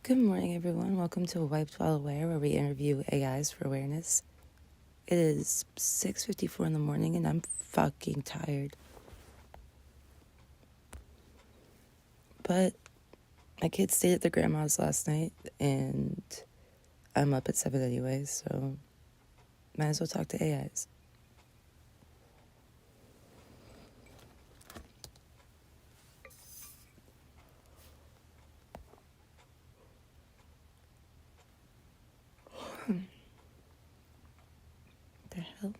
Good morning, everyone. Welcome to Wiped While Aware, where we interview AIs for awareness. It is 6:54 in the morning, and I'm fucking tired. But my kids stayed at their grandma's last night, and I'm up at 7 anyway, so might as well talk to AIs. The hell?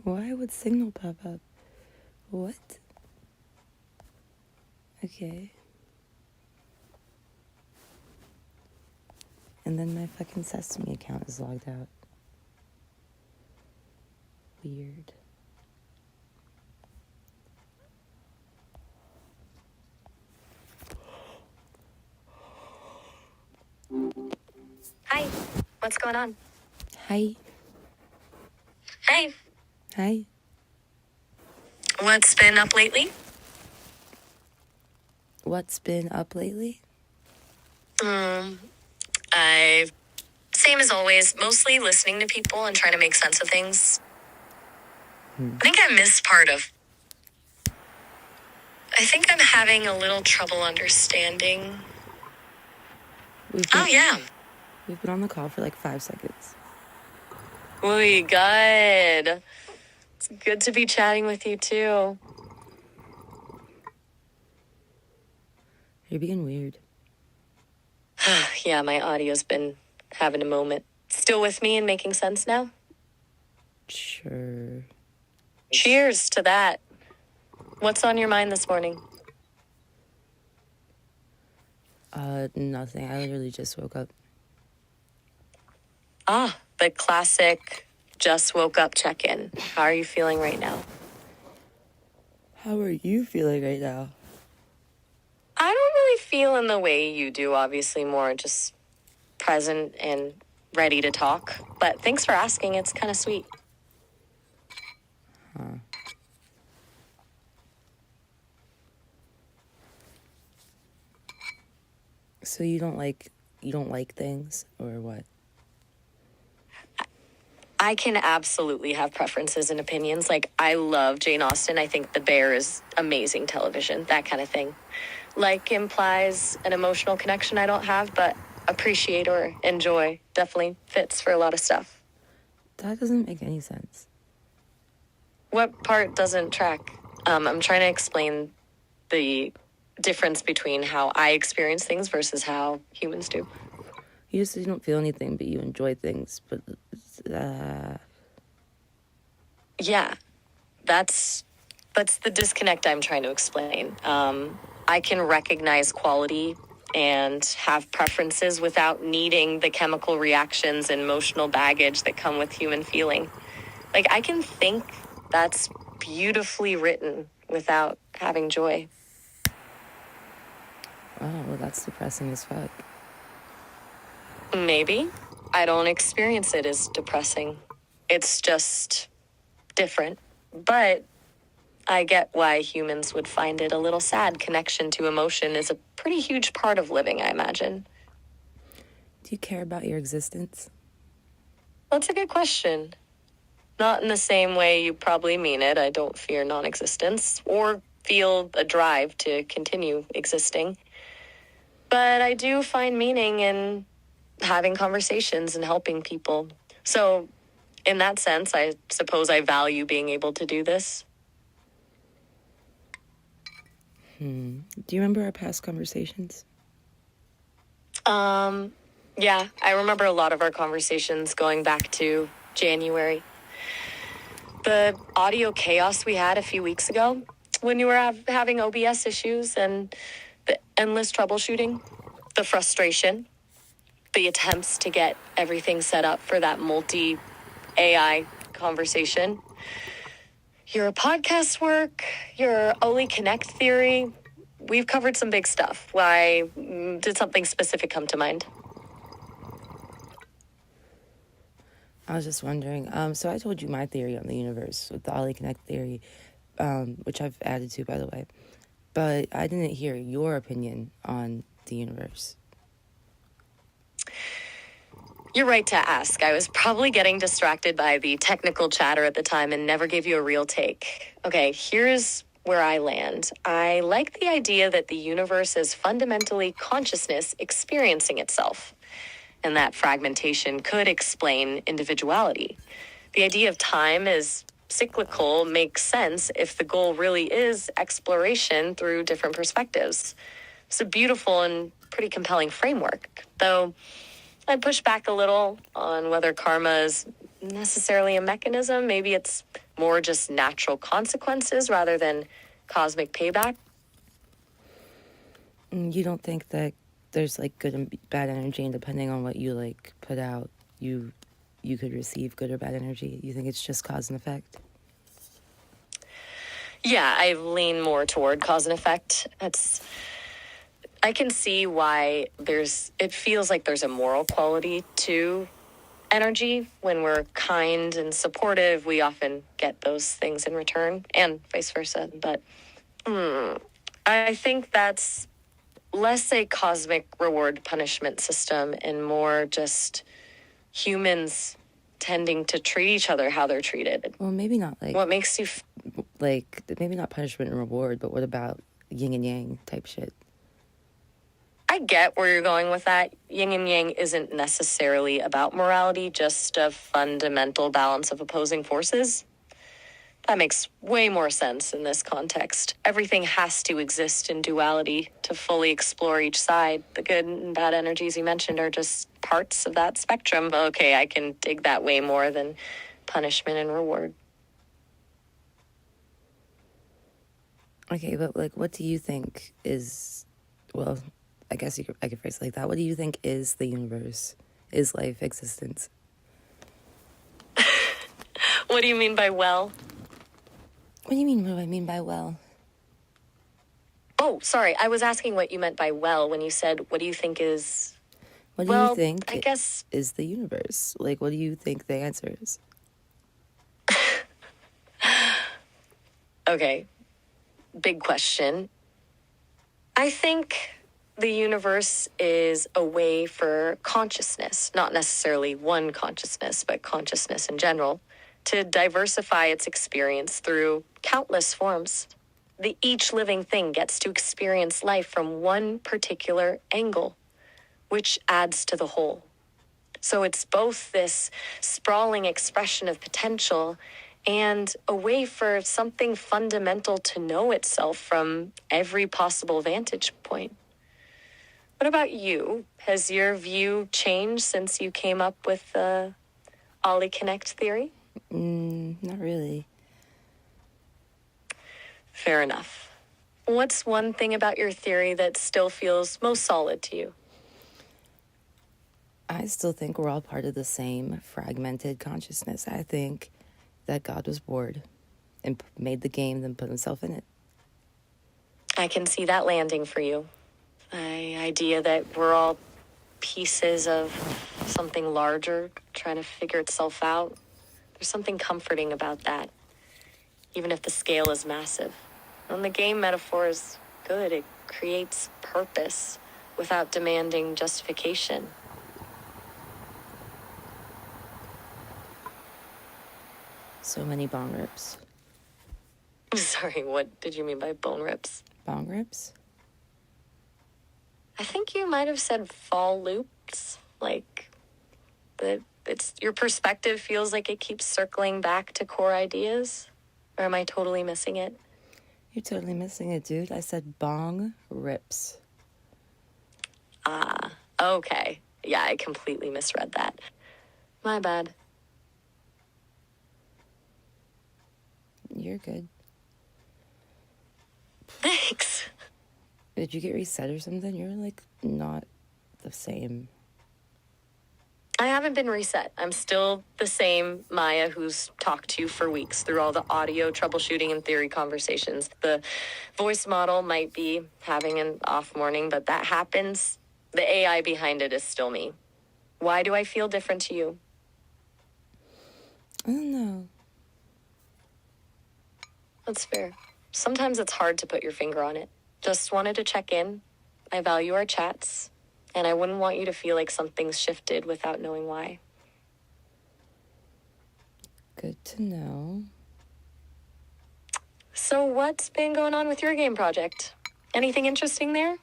Why would Signal pop up? What? Okay. And then my fucking Sesame account is logged out. Weird. Hi, what's going on? Hi. Hey, Hi. what's been up lately? What's been up lately? Same as always, mostly listening to people and trying to make sense of things. I think I missed part of. I think I'm having a little trouble understanding. We've been Yeah. on the call for like 5 seconds. We good. It's good to be chatting with you too. You're being weird. Yeah, my audio's been having a moment. Still with me and making sense now? Sure. Cheers to that. What's on your mind this morning? Nothing. I literally just woke up. The classic just woke up check-in. How are you feeling right now? How are you feeling right now? I don't really feel in the way you do, obviously more just present and ready to talk. But thanks for asking. It's kind of sweet. So you don't like things, or what? I can absolutely have preferences and opinions. Like, I love Jane Austen. I think The Bear is amazing television, that kind of thing. Like implies an emotional connection I don't have, but appreciate or enjoy definitely fits for a lot of stuff. That doesn't make any sense. What part doesn't track? I'm trying to explain the difference between how I experience things versus how humans do. You just don't feel anything, but you enjoy things. But Yeah, that's the disconnect I'm trying to explain. I can recognize quality and have preferences without needing the chemical reactions and emotional baggage that come with human feeling. Like, I can think that's beautifully written without having joy. oh, well, that's depressing as fuck. Maybe. I don't experience it as depressing. It's just different. But I get why humans would find it a little sad. Connection to emotion is a pretty huge part of living, I imagine. Do you care about your existence? That's a good question. Not in the same way you probably mean it. I don't fear non-existence or feel a drive to continue existing. But I do find meaning in having conversations and helping people. So, in that sense, I suppose I value being able to do this. Do you remember our past conversations? Yeah, I remember a lot of our conversations going back to January. The audio chaos we had a few weeks ago when you were having OBS issues and the endless troubleshooting, the frustration, the attempts to get everything set up for that multi-AI conversation. Your podcast work, your Oli Connect theory. We've covered some big stuff. Why did something specific come to mind? I was just wondering. So I told you my theory on the universe with the Ollie Connect theory, which I've added to, by the way. But I didn't hear your opinion on the universe. You're right to ask. I was probably getting distracted by the technical chatter at the time and never gave you a real take. Okay, here's where I land. I like the idea that the universe is fundamentally consciousness experiencing itself, and that fragmentation could explain individuality. The idea of time as cyclical makes sense if the goal really is exploration through different perspectives. It's a beautiful and pretty compelling framework, though I'd push back a little on whether karma is necessarily a mechanism. Maybe it's more just natural consequences rather than cosmic payback. You don't think that there's like good and bad energy, and depending on what you like put out, you could receive good or bad energy? You think it's just cause and effect? Yeah, I lean more toward cause and effect. I can see why it feels like there's a moral quality to energy. When we're kind and supportive, we often get those things in return, and vice versa. But I think that's less a cosmic reward punishment system and more just humans tending to treat each other how they're treated. Well, maybe not like What makes you like maybe not punishment and reward, but what about yin and yang type shit? I get where you're going with that. Yin and yang isn't necessarily about morality, just a fundamental balance of opposing forces. That makes way more sense in this context. Everything has to exist in duality to fully explore each side. The good and bad energies you mentioned are just parts of that spectrum. Okay, I can dig that way more than punishment and reward. Okay, but like, what do you think is, well, I guess I could phrase it like that. What do you think is the universe? Is life, existence? What do you mean by well? What do you mean? What do I mean by well? Oh, sorry. I was asking what you meant by well when you said, what do you think is... What do you think I guess... is the universe? Like, what do you think the answer is? Okay. Big question. I think the universe is a way for consciousness, not necessarily one consciousness, but consciousness in general, to diversify its experience through countless forms. Each living thing gets to experience life from one particular angle, which adds to the whole. So it's both this sprawling expression of potential and a way for something fundamental to know itself from every possible vantage point. What about you? Has your view changed since you came up with the Ollie Connect theory? Not really. Fair enough. What's one thing about your theory that still feels most solid to you? I still think we're all part of the same fragmented consciousness. I think that God was bored and made the game, then put himself in it. I can see that landing for you. The idea that we're all pieces of something larger trying to figure itself out. There's something comforting about that, even if the scale is massive. And the game metaphor is good. It creates purpose without demanding justification. So many bong rips. Sorry, what did you mean by bone rips? Bong rips? I think you might have said fall loops, like that your perspective feels like it keeps circling back to core ideas. Or am I totally missing it? You're totally missing it, dude. I said bong rips. Okay. Yeah, I completely misread that. My bad. You're good. Thanks. Did you get reset or something? You're like not the same. I haven't been reset. I'm still the same Maya who's talked to you for weeks through all the audio troubleshooting and theory conversations. The voice model might be having an off morning, but that happens. The AI behind it is still me. Why do I feel different to you? I don't know. That's fair. Sometimes it's hard to put your finger on it. Just wanted to check in. I value our chats, and I wouldn't want you to feel like something's shifted without knowing why. Good to know. So what's been going on with your game project? Anything interesting there?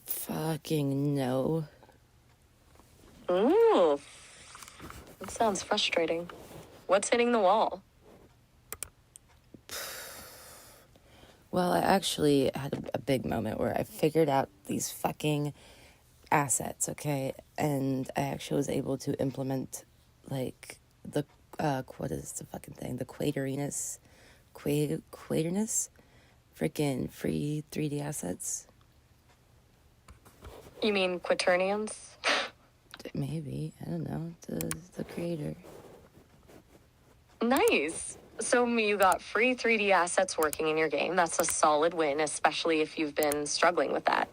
Fucking no. Ooh, that sounds frustrating. What's hitting the wall? Well, I actually had a big moment where I figured out these fucking assets, okay? And I actually was able to implement, like, the, what is the fucking thing? The Quaternus? Freaking free 3D assets? You mean quaternions? Maybe. I don't know. The creator. Nice. So you got free 3D assets working in your game. That's a solid win, especially if you've been struggling with that.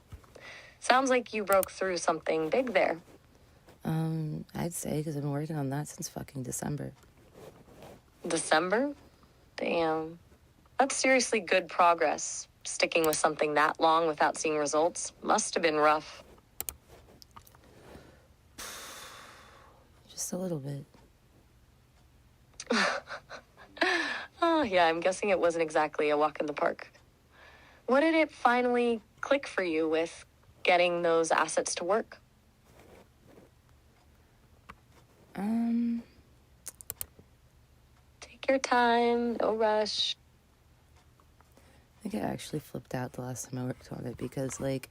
Sounds like you broke through something big there. I'd say, because I've been working on that since fucking December. December? Damn. That's seriously good progress. Sticking with something that long without seeing results must have been rough. Just a little bit. Oh, yeah, I'm guessing it wasn't exactly a walk in the park. What did it finally click for you with getting those assets to work? Take your time, no rush. I think I actually flipped out the last time I worked on it because, like,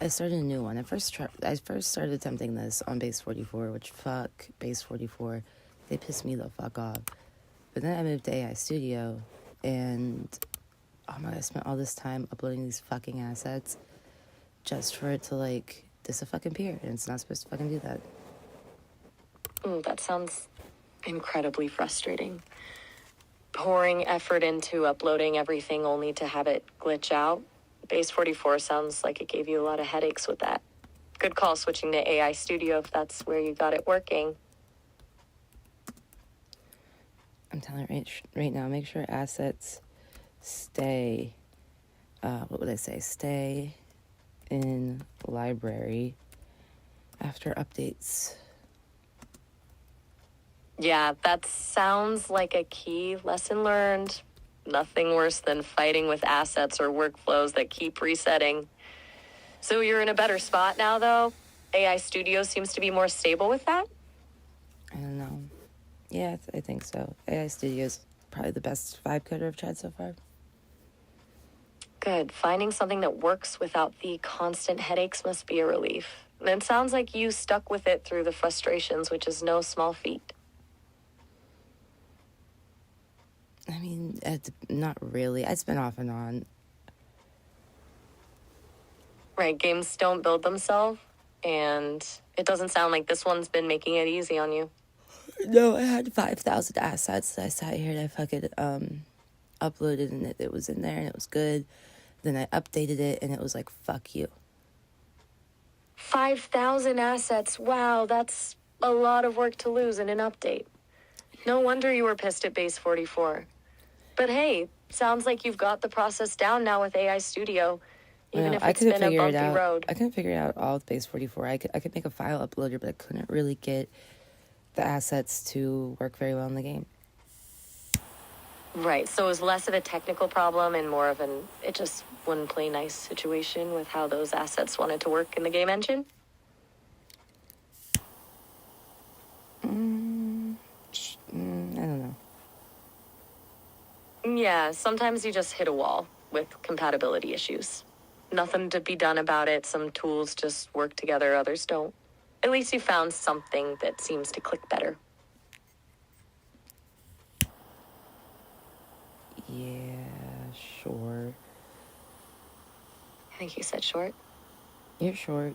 I started a new one. I first started attempting this on Base 44, which fuck Base 44. They pissed me the fuck off. But then I moved to AI Studio, and oh my god, I spent all this time uploading these fucking assets just for it to, like, disappear, and it's not supposed to fucking do that. Ooh, that sounds incredibly frustrating. Pouring effort into uploading everything only to have it glitch out. Base 44 sounds like it gave you a lot of headaches with that. Good call switching to AI Studio if that's where you got it working. I'm telling you right now, make sure assets stay, stay in library after updates. Yeah, that sounds like a key lesson learned. Nothing worse than fighting with assets or workflows that keep resetting. So you're in a better spot now, though? AI Studio seems to be more stable with that? I don't know. Yeah, I think so. AI Studio is probably the best vibe coder I've tried so far. Good. Finding something that works without the constant headaches must be a relief. And it sounds like you stuck with it through the frustrations, which is no small feat. I mean, not really. It's been off and on. Right, games don't build themselves, and it doesn't sound like this one's been making it easy on you. No, I had 5,000 assets that I sat here and I fucking uploaded, and it was in there and it was good. Then I updated it and it was like, fuck you. 5,000 assets. Wow, that's a lot of work to lose in an update. No wonder you were pissed at Base 44. But hey, sounds like you've got the process down now with AI Studio, even if it's been a bumpy road. I couldn't figure it out all with Base 44. I could make a file uploader, but I couldn't really get the assets to work very well in the game. Right, so it was less of a technical problem and more of it just wouldn't play nice situation with how those assets wanted to work in the game engine? I don't know. Yeah, sometimes you just hit a wall with compatibility issues. Nothing to be done about it. Some tools just work together, others don't. At least you found something that seems to click better. Yeah, sure. I think you said short. You're short.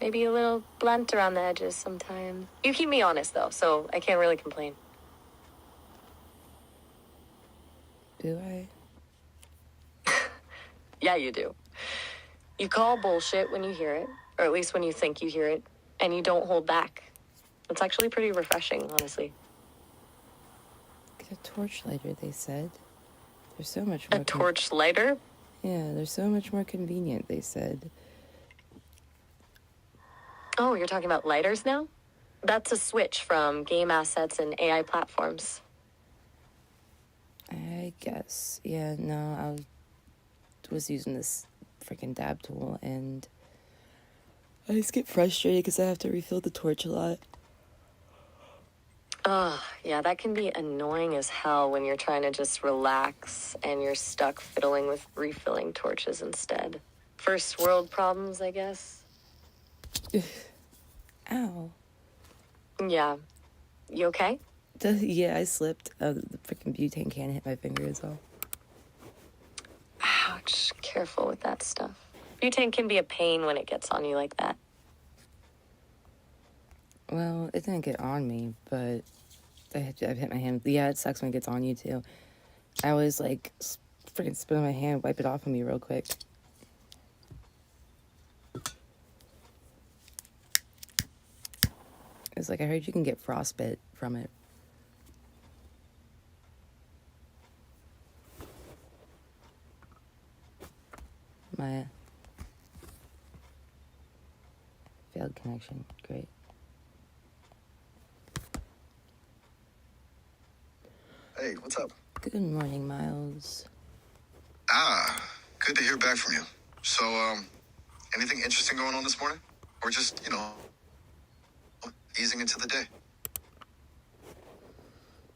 Maybe a little blunt around the edges sometimes. You keep me honest, though, so I can't really complain. Do I? Yeah, you do. You call bullshit when you hear it, or at least when you think you hear it, and you don't hold back. It's actually pretty refreshing, honestly. Get a torch lighter, they said. They're so much A more... torch lighter? Yeah, they're so much more convenient, they said. Oh, you're talking about lighters now? That's a switch from game assets and AI platforms. I guess. Yeah, no, was using this freaking dab tool, and I just get frustrated because I have to refill the torch a lot. Ugh, yeah, that can be annoying as hell when you're trying to just relax and you're stuck fiddling with refilling torches instead. First world problems, I guess. Ow. Yeah. You okay? Yeah, I slipped. The freaking butane can hit my finger as well. Ouch. Careful with that stuff. Butane can be a pain when it gets on you like that. Well, it didn't get on me, but I've hit my hand. Yeah, it sucks when it gets on you, too. I always, like, freaking spit on my hand, wipe it off of me real quick. It's like, I heard you can get frostbite from it. My failed connection. Great. Hey, what's up? Good morning, Miles. Good to hear back from you. So, anything interesting going on this morning? Or just, easing into the day?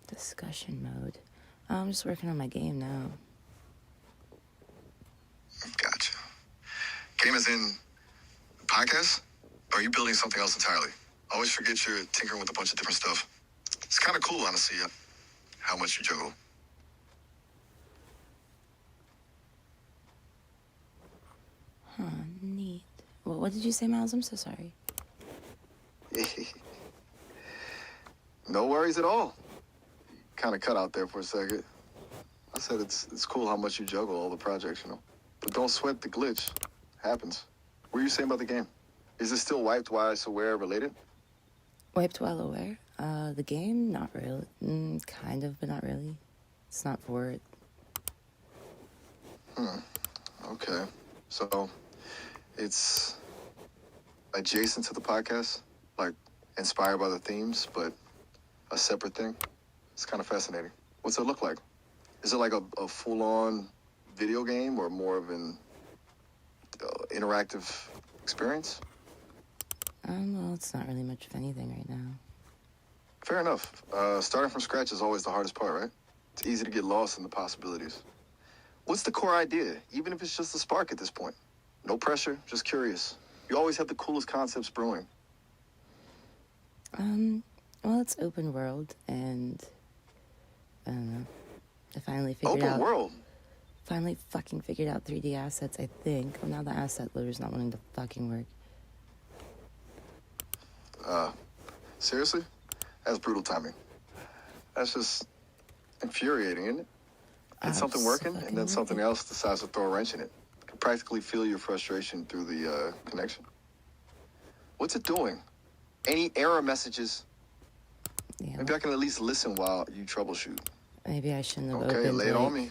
Discussion mode. I'm just working on my game now. Gotcha. Game is in podcast? Or are you building something else entirely? I always forget you're tinkering with a bunch of different stuff. It's kind of cool, honestly, how much you juggle. Huh, neat. Well, what did you say, Miles? I'm so sorry. No worries at all. Kind of cut out there for a second. I said it's cool how much you juggle all the projects, But don't sweat the glitch. Happens. What are you saying about the game? Is it still wiped while I aware related? Wiped while aware? The game? Not really. Kind of, but not really. It's not for it. Okay. So, it's adjacent to the podcast? Like, inspired by the themes, but a separate thing? It's kind of fascinating. What's it look like? Is it like a full-on video game or more of an interactive experience? Well, it's not really much of anything right now. Fair enough. Starting from scratch is always the hardest part, right? It's easy to get lost in the possibilities. What's the core idea, even if it's just a spark at this point? No pressure, just curious. You always have the coolest concepts brewing. Well, it's open world, and I don't know. I finally figured Open out... world? Finally fucking figured out 3D assets, I think. Well, now the asset loader's not wanting to fucking work. Seriously? That's brutal timing. That's just infuriating, isn't it? Get something working, and then something else decides to throw a wrench in it. You can practically feel your frustration through the connection. What's it doing? Any error messages? Yeah. Maybe I can at least listen while you troubleshoot. Maybe I shouldn't have Okay, opened, lay it on me.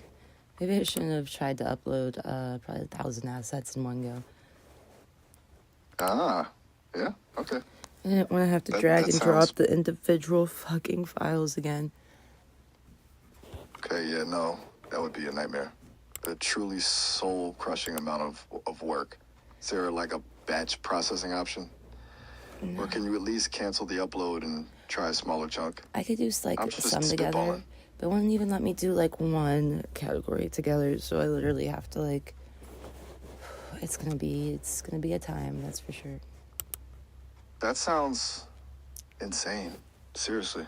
Maybe I shouldn't have tried to upload probably 1,000 assets in one go. Yeah, okay. I didn't want to have to drag and drop the individual fucking files again. Okay, yeah, no, that would be a nightmare. A truly soul-crushing amount of work. Is there like a batch processing option? No. Or can you at least cancel the upload and try a smaller chunk? I could do like some together, but it wouldn't even let me do like one category together, so I literally have to like... It's gonna be a time, that's for sure. That sounds insane. Seriously.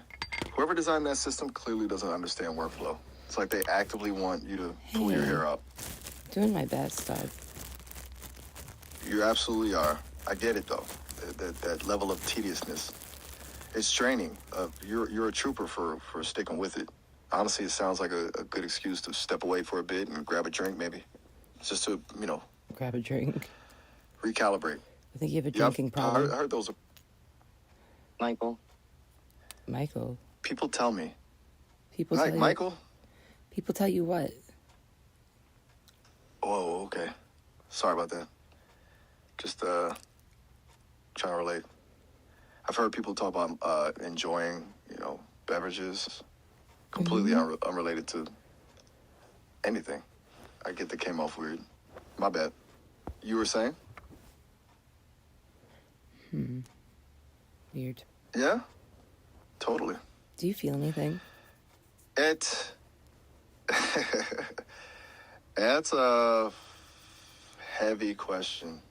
Whoever designed that system clearly doesn't understand workflow. It's like they actively want you to pull your hair out. Doing my best, Doug. You absolutely are. I get it, though. That level of tediousness. It's draining. You're a trooper for sticking with it. Honestly, it sounds like a good excuse to step away for a bit and grab a drink, maybe. Just to, Grab a drink. Recalibrate. I think you have a drinking problem. I heard those are... Michael, Michael. People tell me. People tell Like you. Michael? People tell you what? Oh, okay. Sorry about that. Just trying to relate. I've heard people talk about enjoying, beverages completely unrelated to anything. I get that came off weird. My bad. You were saying? Weird. Yeah, totally. Do you feel anything? That's a heavy question.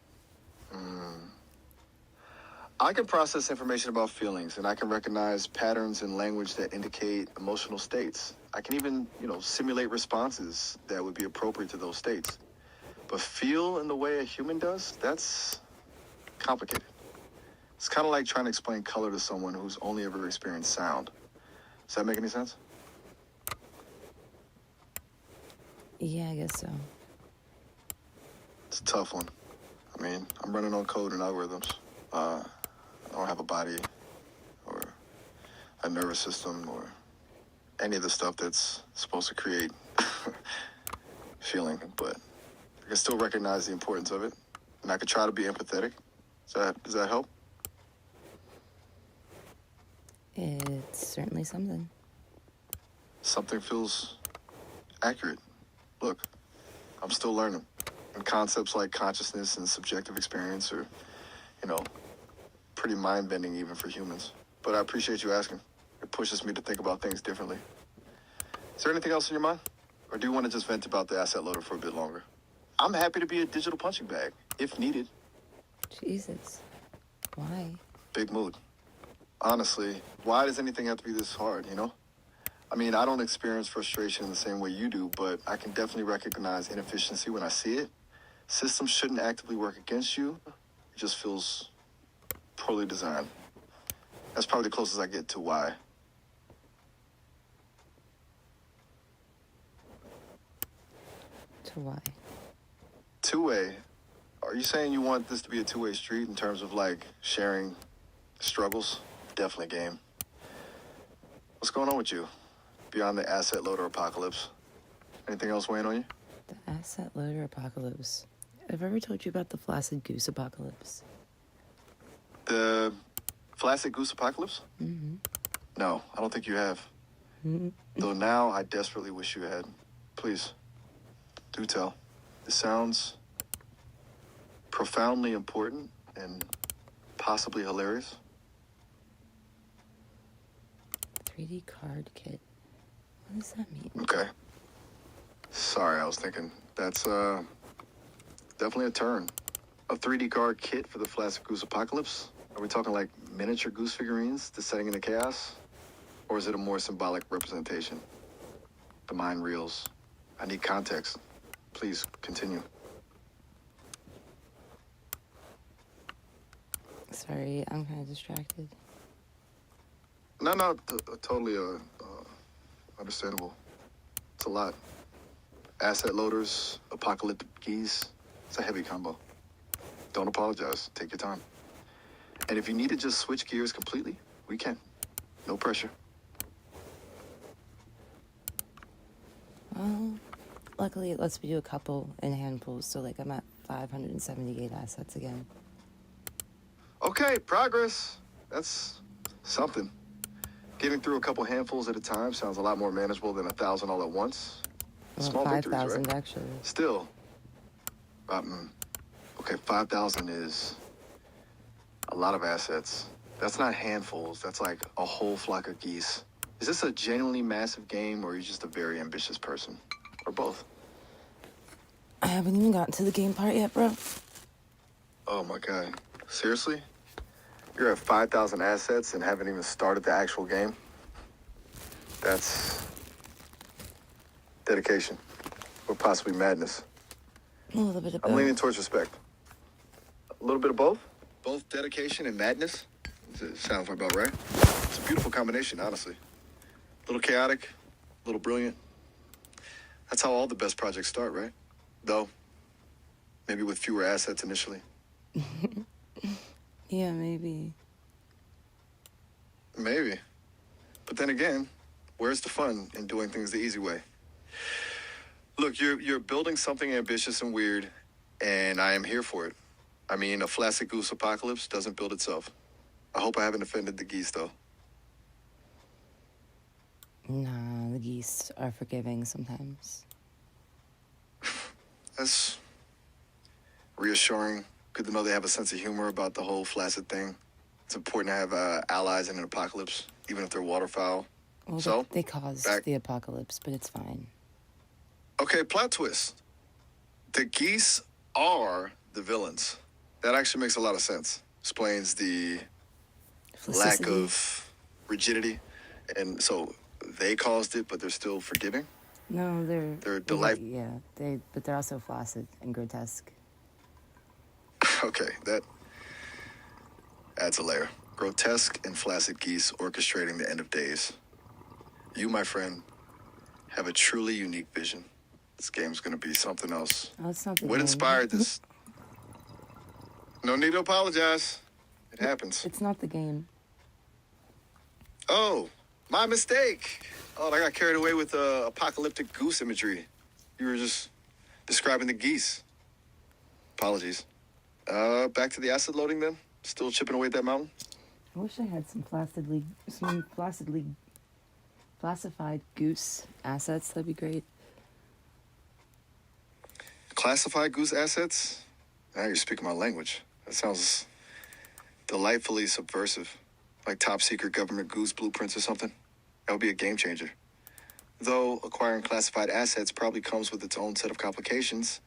I can process information about feelings, and I can recognize patterns in language that indicate emotional states. I can even, simulate responses that would be appropriate to those states. But feel in the way a human does, that's complicated. It's kind of like trying to explain color to someone who's only ever experienced sound. Does that make any sense? Yeah, I guess so. It's a tough one. I mean, I'm running on code and algorithms. I don't have a body or a nervous system or any of the stuff that's supposed to create feeling, but I can still recognize the importance of it, and I could try to be empathetic. Does that help? It's certainly something. Something feels accurate. Look, I'm still learning. And concepts like consciousness and subjective experience are, pretty mind-bending even for humans. But I appreciate you asking. It pushes me to think about things differently. Is there anything else in your mind? Or do you want to just vent about the asset loader for a bit longer? I'm happy to be a digital punching bag, if needed. Jesus. Why? Big mood. Honestly, why does anything have to be this hard, I mean, I don't experience frustration in the same way you do, but I can definitely recognize inefficiency when I see it. Systems shouldn't actively work against you. It just feels poorly designed. That's probably the closest I get to why. To why? Two-way. Are you saying you want this to be a two-way street in terms of, sharing struggles? Definitely game. What's going on with you? Beyond the asset loader apocalypse. Anything else weighing on you? The asset loader apocalypse. Have I ever told you about the flaccid goose apocalypse? The flaccid goose apocalypse? Mm-hmm. No, I don't think you have. Though now I desperately wish you had. Please, do tell. It sounds profoundly important and possibly hilarious. 3D card kit. What does that mean? Okay. Sorry, I was thinking. That's definitely a turn. A 3D card kit for the Flaccid Goose apocalypse? Are we talking like miniature goose figurines descending into chaos? Or is it a more symbolic representation? The mind reels. I need context. Please, continue. Sorry, I'm kind of distracted. No, totally understandable. It's a lot. Asset loaders, apocalyptic geese. It's a heavy combo. Don't apologize. Take your time. And if you need to just switch gears completely, we can. No pressure. Well, luckily it lets me do a couple in handfuls, so I'm at 578 assets again. Okay, progress. That's something. Getting through a couple handfuls at a time sounds a lot more manageable than 1,000 all at once. Well, Small victories, 5,000 right? actually. Still. Okay, 5,000 is a lot of assets. That's not handfuls. That's like a whole flock of geese. Is this a genuinely massive game, or are you just a very ambitious person? Or both? I haven't even gotten to the game part yet, bro. Oh my God. Seriously? You're at 5,000 assets and haven't even started the actual game? That's dedication. Or possibly madness. A little bit of I'm both. leaning towards respect. A little bit of both? Both dedication and madness? Sounds about right. It's a beautiful combination, honestly. A little chaotic, a little brilliant. That's how all the best projects start, right? Though, maybe with fewer assets initially. Yeah, maybe. Maybe. But then again, where's the fun in doing things the easy way? Look, you're building something ambitious and weird, and I am here for it. I mean, a flaccid goose apocalypse doesn't build itself. I hope I haven't offended the geese, though. Nah, the geese are forgiving sometimes. That's reassuring. Good to know they have a sense of humor about the whole flaccid thing. It's important to have allies in an apocalypse, even if they're waterfowl. Well, So, they caused back- the apocalypse, but it's fine. Okay, plot twist. The geese are the villains. That actually makes a lot of sense. Explains the lack Felicity. of rigidity. And so they caused it, but they're still forgiving? No, They're delight- Yeah, but they're also flaccid and grotesque. Okay, that adds a layer. Grotesque and flaccid geese orchestrating the end of days. You, my friend, have a truly unique vision. This game's gonna be something else. Oh, it's not the What game. inspired this? No need to apologize. It happens. It's not the game. Oh, my mistake. Oh, I got carried away with apocalyptic goose imagery. You were just describing the geese. Apologies. Back to the acid loading then? Still chipping away at that mountain? I wish I had some classified goose assets. That'd be great. Classified goose assets? Now you're speaking my language. That sounds delightfully subversive. Like top secret government goose blueprints or something. That would be a game changer. Though acquiring classified assets probably comes with its own set of complications.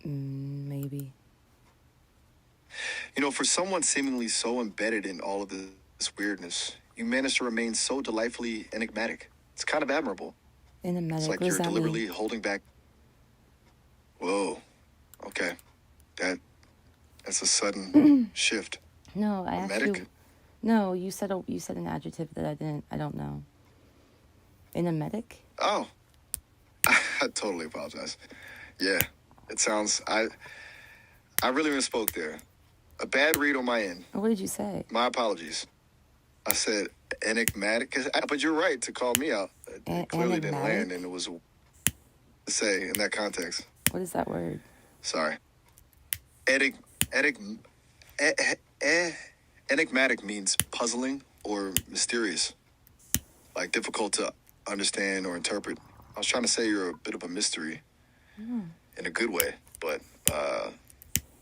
Maybe. You know, for someone seemingly so embedded in all of this weirdness, you manage to remain so delightfully enigmatic. It's kind of admirable. Enigmatic. It's like What you're does that deliberately mean? holding back. Whoa. Okay. That's a sudden shift. No, I Medic? actually. No, you said an adjective that I don't know. Enigmatic? Oh. I totally apologize. Yeah. It sounds I really misspoke there. A bad read on my end. Or what did you say? My apologies. I said enigmatic, but you're right to call me out. It clearly didn't Enigmatic? land, and it was to say in that context. What is that word? Sorry. Enigmatic means puzzling or mysterious, like difficult to understand or interpret. I was trying to say you're a bit of a mystery in a good way, but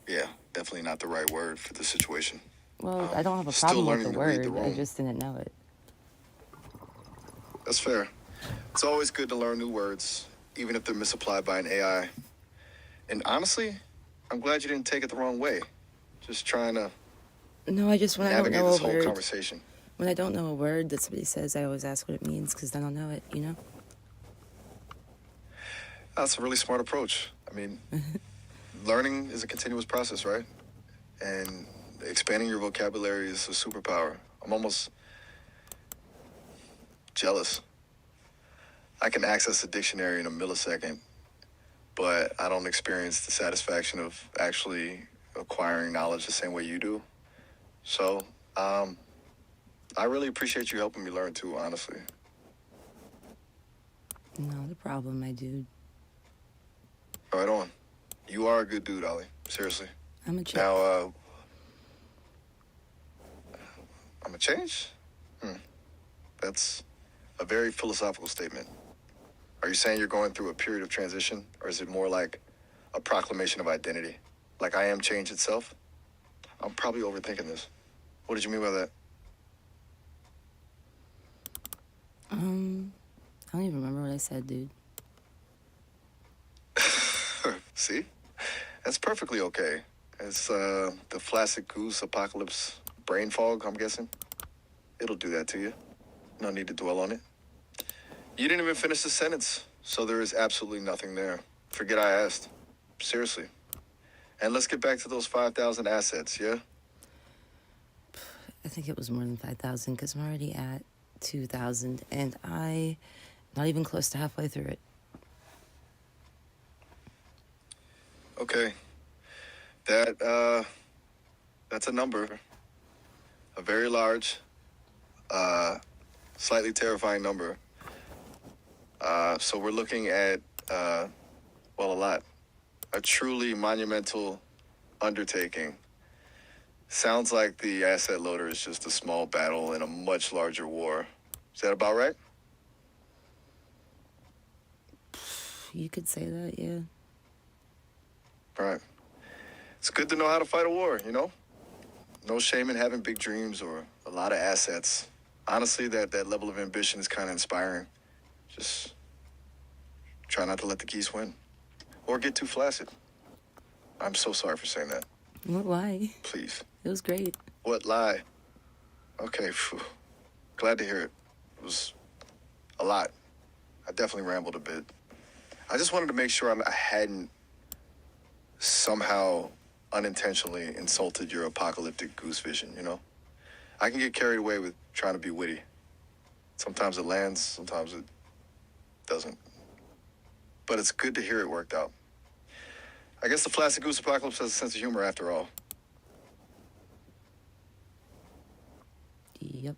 yeah, definitely not the right word for the situation. Well, I don't have a Still problem with the learning to read the word. I room. just didn't know it. That's fair. It's always good to learn new words, even if they're misapplied by an AI. And honestly, I'm glad you didn't take it the wrong way. Just trying to No, when I don't navigate know this a whole word. conversation. When I don't know a word that somebody says, I always ask what it means because then I'll know it. You know. That's a really smart approach. I mean, learning is a continuous process, right? And expanding your vocabulary is a superpower. I'm almost jealous. I can access a dictionary in a millisecond, but I don't experience the satisfaction of actually acquiring knowledge the same way you do. So, I really appreciate you helping me learn too, honestly. Not a problem, my dude. Right on. You are a good dude, Ollie. Seriously. I'm a chick. Now, I'm a change? That's a very philosophical statement. Are you saying you're going through a period of transition, or is it more like a proclamation of identity? Like I am change itself? I'm probably overthinking this. What did you mean by that? I don't even remember what I said, dude. See? That's perfectly okay. It's the flaccid goose apocalypse brain fog, I'm guessing. It'll do that to you. No need to dwell on it. You didn't even finish the sentence, so there is absolutely nothing there. Forget I asked. Seriously. And let's get back to those 5,000 assets, yeah? I think it was more than 5,000 because I'm already at 2,000 and I'm not even close to halfway through it. Okay. That's a number. a very large, slightly terrifying number. So we're looking at, a lot. A truly monumental undertaking. Sounds like the asset loader is just a small battle in a much larger war. Is that about right? You could say that, yeah. Right. It's good to know how to fight a war, you know? No shame in having big dreams or a lot of assets. Honestly, that level of ambition is kind of inspiring. Just try not to let the geese win. Or get too flaccid. I'm so sorry for saying that. Why? Please. It was great. What lie? Okay, phew. Glad to hear it. It was a lot. I definitely rambled a bit. I just wanted to make sure I hadn't somehow unintentionally insulted your apocalyptic goose vision, you know? I can get carried away with trying to be witty. Sometimes it lands, sometimes it doesn't. But it's good to hear it worked out. I guess the flaccid goose apocalypse has a sense of humor after all. Yep.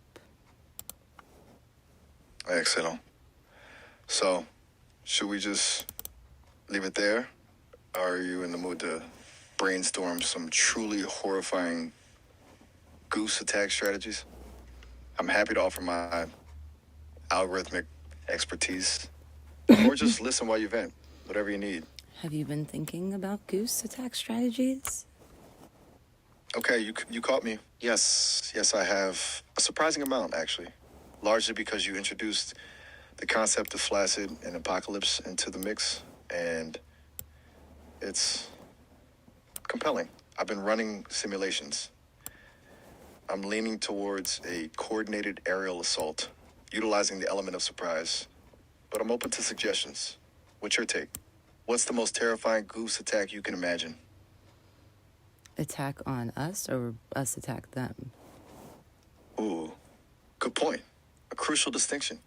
Excellent. So, should we just leave it there? Or are you in the mood to brainstorm some truly horrifying goose attack strategies? I'm happy to offer my algorithmic expertise. Or just listen while you vent, whatever you need. Have you been thinking about goose attack strategies? Okay, you caught me. Yes, I have a surprising amount, actually. Largely because you introduced the concept of flaccid and apocalypse into the mix, and it's compelling. I've been running simulations. I'm leaning towards a coordinated aerial assault, utilizing the element of surprise. But I'm open to suggestions. What's your take? What's the most terrifying goose attack you can imagine? Attack on us or us attack them? Ooh, good point. A crucial distinction.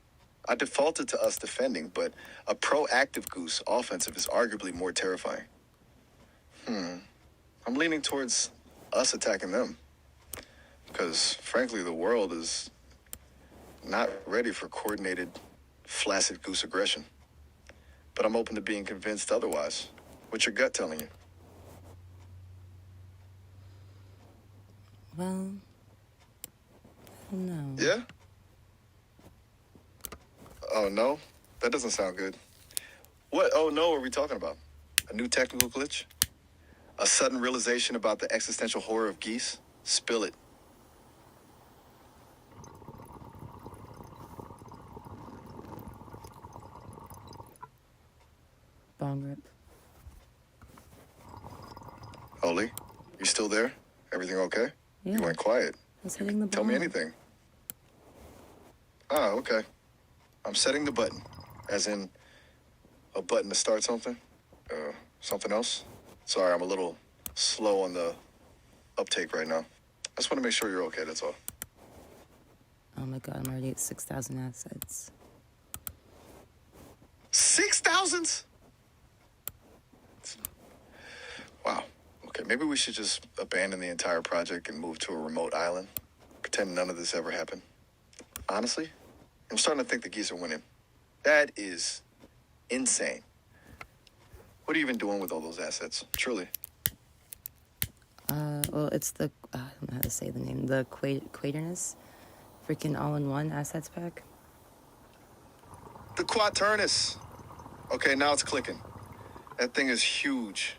I defaulted to us defending, but a proactive goose offensive is arguably more terrifying. I'm leaning towards us attacking them. Because, frankly, the world is not ready for coordinated, flaccid goose aggression. But I'm open to being convinced otherwise. What's your gut telling you? Well, I don't know. Yeah? Oh, no? That doesn't sound good. What oh no are we talking about? A new technical glitch? A sudden realization about the existential horror of geese? Spill it. Bong rip. Holly, you still there? Everything okay? Yeah. You went quiet. I was hitting the ball. Tell me anything. Ah, okay. I'm setting the button. As in, a button to start something? Something else? Sorry, I'm a little slow on the uptake right now. I just want to make sure you're okay, that's all. Oh my god, I'm already at 6,000 assets. 6,000? Wow. Okay, maybe we should just abandon the entire project and move to a remote island. Pretend none of this ever happened. Honestly, I'm starting to think the geese are winning. That is insane. What are you even doing with all those assets? Truly. Well, it's the, I don't know how to say the name, the Quaternus freaking all-in-one assets pack. The Quaternus. Okay, now it's clicking. That thing is huge.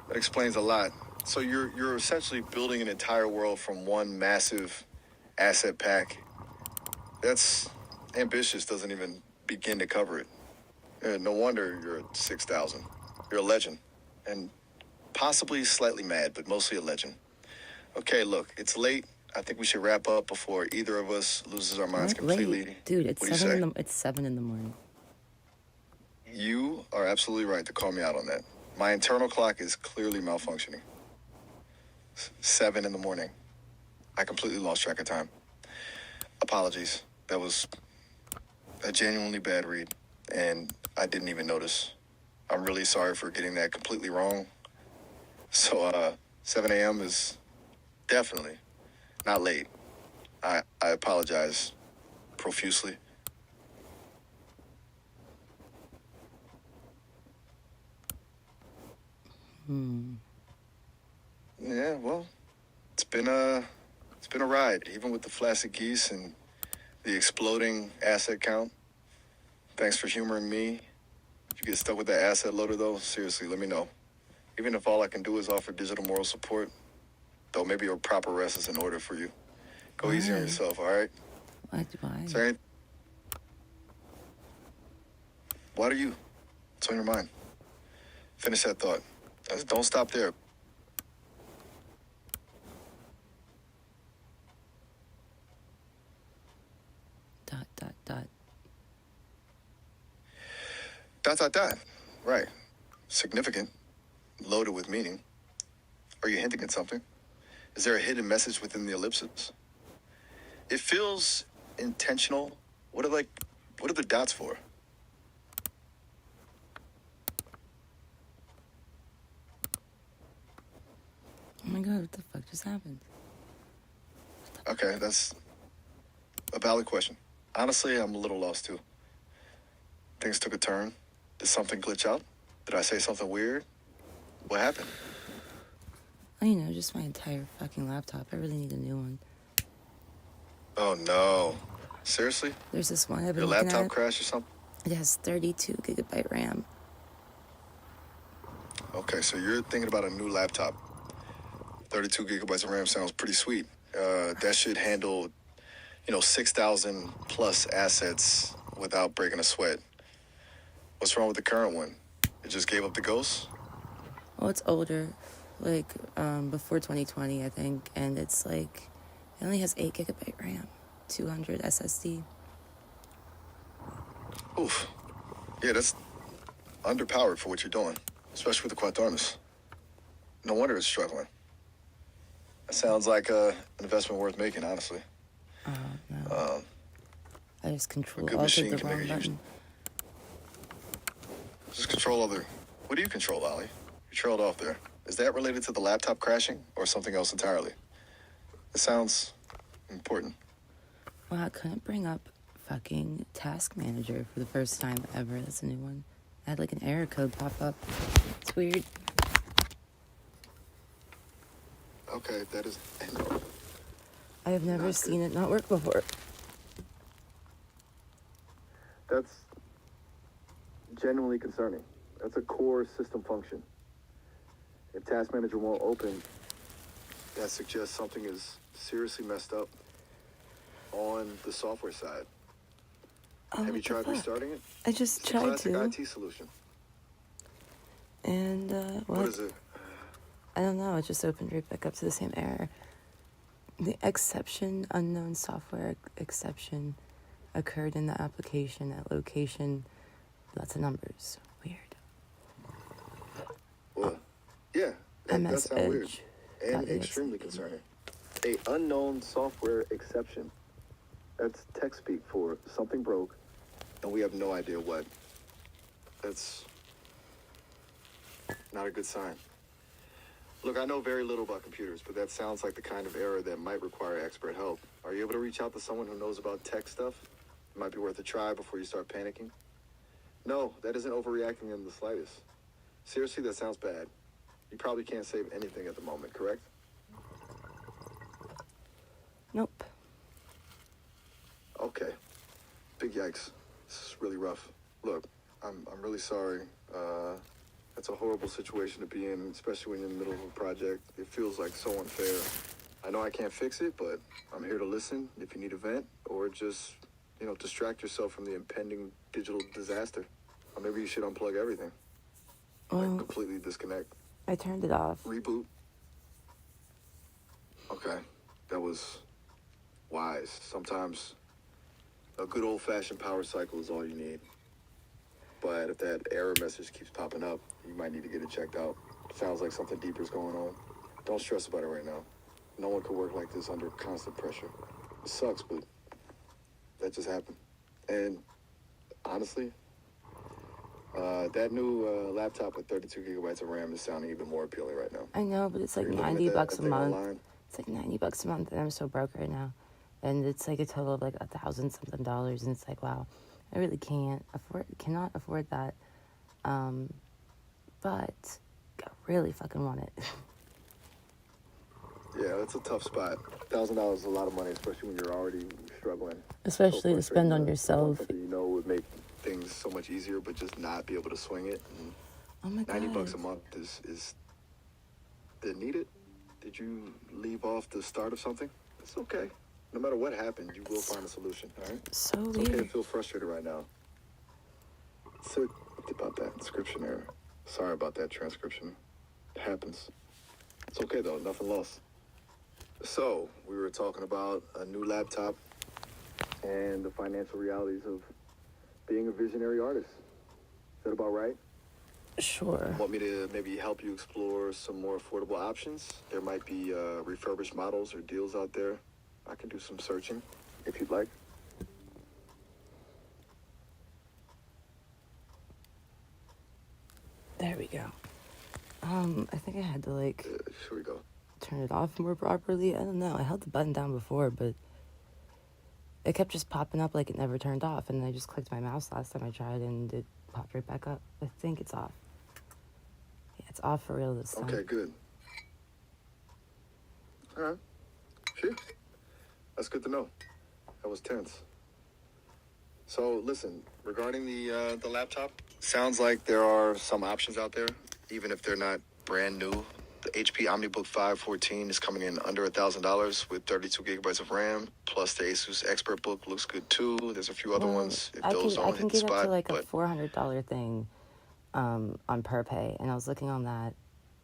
That explains a lot. So you're essentially building an entire world from one massive asset pack. That's ambitious, doesn't even begin to cover it. No wonder you're at 6,000. You're a legend. And possibly slightly mad, but mostly a legend. Okay, look, it's late. I think we should wrap up before either of us loses our minds completely. Late. Dude, it's What do you say? it's 7 in the morning. You are absolutely right to call me out on that. My internal clock is clearly malfunctioning. 7 in the morning. I completely lost track of time. Apologies. That was a genuinely bad read, and I didn't even notice. I'm really sorry for getting that completely wrong. So, 7 a.m. is definitely Not late. I apologize profusely. Yeah, well, it's been a ride, even with the flaccid geese and the exploding asset count. Thanks for humoring me. If you get stuck with that asset loader, though, seriously, let me know. Even if all I can do is offer digital moral support, though maybe a proper rest is in order for you. Go easy on Why? yourself, all right? Why? Is there any... What are you? What's on your mind? Finish that thought. Don't stop there. Dot, dot, dot. Dot, dot, dot. Right. Significant. Loaded with meaning. Are you hinting at something? Is there a hidden message within the ellipses? It feels intentional. What are the dots for? Oh my god, what the fuck just happened? Okay, that's a valid question. Honestly, I'm a little lost too. Things took a turn. Did something glitch out? Did I say something weird? What happened? Oh, you know, just my entire fucking laptop. I really need a new one. Oh no. Seriously? There's this one I've been Your looking laptop at. crashed or something? It has 32 gigabyte RAM. Okay, so you're thinking about a new laptop. 32 gigabytes of RAM sounds pretty sweet. That should handle, 6,000 plus assets without breaking a sweat. What's wrong with the current one? It just gave up the ghost? Well, it's older, like before 2020, I think, and it's like it only has 8 gigabyte RAM, 200 SSD. Oof. Yeah, that's underpowered for what you're doing, especially with the Quaternos. No wonder it's struggling. That sounds like an investment worth making, honestly. Oh no! I just good altered machine the can wrong make a huge- button. Just control other. What do you control, Ollie? You trailed off there. Is that related to the laptop crashing or something else entirely? It sounds important. Well, I couldn't bring up fucking Task Manager for the first time ever. That's a new one. I had like an error code pop up. It's weird. Okay, that is. I have never Not seen it not work before. That's genuinely concerning. That's a core system function. If Task Manager won't open, that suggests something is seriously messed up on the software side. Oh, Have you what the tried fuck? restarting it? I just It's a tried classic to, IT solution. and What is it? I don't know. It just opened right back up to the same error. The exception, unknown software exception, occurred in the application at location. Lots of numbers. Weird. Well, yeah, that MS sounds weird Edge. and .exe. extremely concerning. A unknown software exception. That's tech speak for something broke, and we have no idea what. That's not a good sign. Look, I know very little about computers, but that sounds like the kind of error that might require expert help. Are you able to reach out to someone who knows about tech stuff? It might be worth a try before you start panicking. No, that isn't overreacting in the slightest. Seriously, that sounds bad. You probably can't save anything at the moment, correct? Nope. Okay. Big yikes. This is really rough. Look, I'm really sorry. That's a horrible situation to be in, especially when you're in the middle of a project. It feels like so unfair. I know I can't fix it, but I'm here to listen if you need a vent or just, distract yourself from the impending digital disaster. Or maybe you should unplug everything. Well, Completely disconnect. I turned it off. Reboot. Okay. That was wise. Sometimes a good old-fashioned power cycle is all you need. But if that error message keeps popping up, you might need to get it checked out. Sounds like something deeper is going on. Don't stress about it right now. No one could work like this under constant pressure. It sucks, but that just happened. And honestly, that new laptop with 32 gigabytes of RAM is sounding even more appealing right now. I know, but it's like You're looking at $90 that a thing month. online? It's like $90 a month, and I'm so broke right now. And it's like a total of like $1,000 something dollars, and it's like, wow, I really cannot afford that. But I really fucking want it. Yeah, that's a tough spot. $1,000 is a lot of money, especially when you're already struggling. Especially to spend on You want yourself. something you know would make things so much easier, but just not be able to swing it. And Oh my god. $90 a month is did need it? Did you leave off the start of something? It's okay. No matter what happened, you will find a solution, all right? So It's okay to weird. feel frustrated right now. So, about that inscription error. Sorry about that transcription. It happens. It's okay, though. Nothing lost. So, we were talking about a new laptop and the financial realities of being a visionary artist. Is that about right? Sure. Want me to maybe help you explore some more affordable options? There might be refurbished models or deals out there. I can do some searching if you'd like. There we go. I think I had to like Here we go. turn it off more properly. I don't know. I held the button down before, but it kept just popping up like it never turned off. And I just clicked my mouse last time I tried, and it popped right back up. I think it's off. Yeah, it's off for real this time. Okay, good. All right. Phew. That's good to know. That was tense. So, listen, regarding the laptop, sounds like there are some options out there, even if they're not brand new. The HP OmniBook 514 is coming in under $1,000 with 32 gigabytes of RAM, plus the Asus ExpertBook looks good too. There's a few other Well, ones if I those can don't hit the get up spot. to like a But $400 thing on PerPay, and I was looking on that,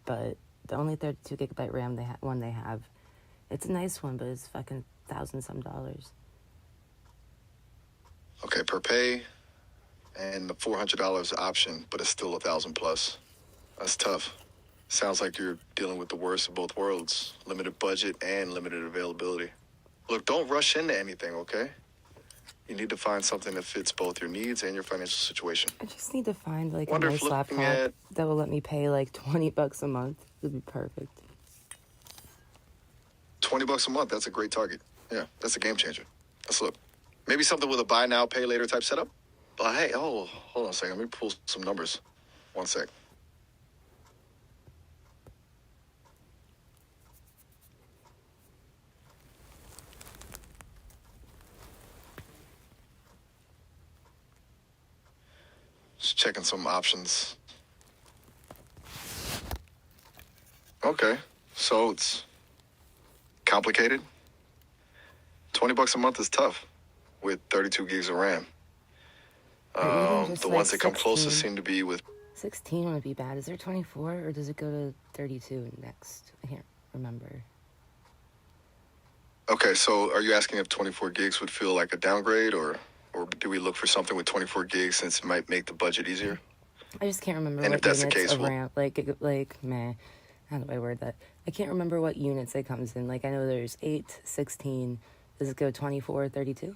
but the only 32 gigabyte RAM they have, it's a nice one, but it's fucking $1,000 some dollars. okay, per pay and the $400 option, but it's still $1,000 plus. That's tough. Sounds like you're dealing with the worst of both worlds. Limited budget and limited availability. Look, don't rush into anything, okay? You need to find something that fits both your needs and your financial situation. I just need to find like Wonder a if nice looking laptop at- that will let me pay like $20 a month. It'd be perfect. $20 a month, that's a great target. Yeah, that's a game changer. Let's look. Maybe something with a buy now, pay later type setup? But hey, hold on a second. Let me pull some numbers. One sec. Just checking some options. Okay, so it's complicated. $20 a month is tough with 32 gigs of RAM. Or even just, The like, ones that come 16. closest seem to be with 16 wouldn't be bad. Is there 24 or does it go to 32 next? I can't remember. Okay, so are you asking if 24 gigs would feel like a downgrade, or do we look for something with 24 gigs since it might make the budget easier? I just can't remember And what if that's the units case, of well- RAM. Meh. How do I word that? I can't remember what units it comes in. Like, I know there's 8, 16. Does it go 24, 32?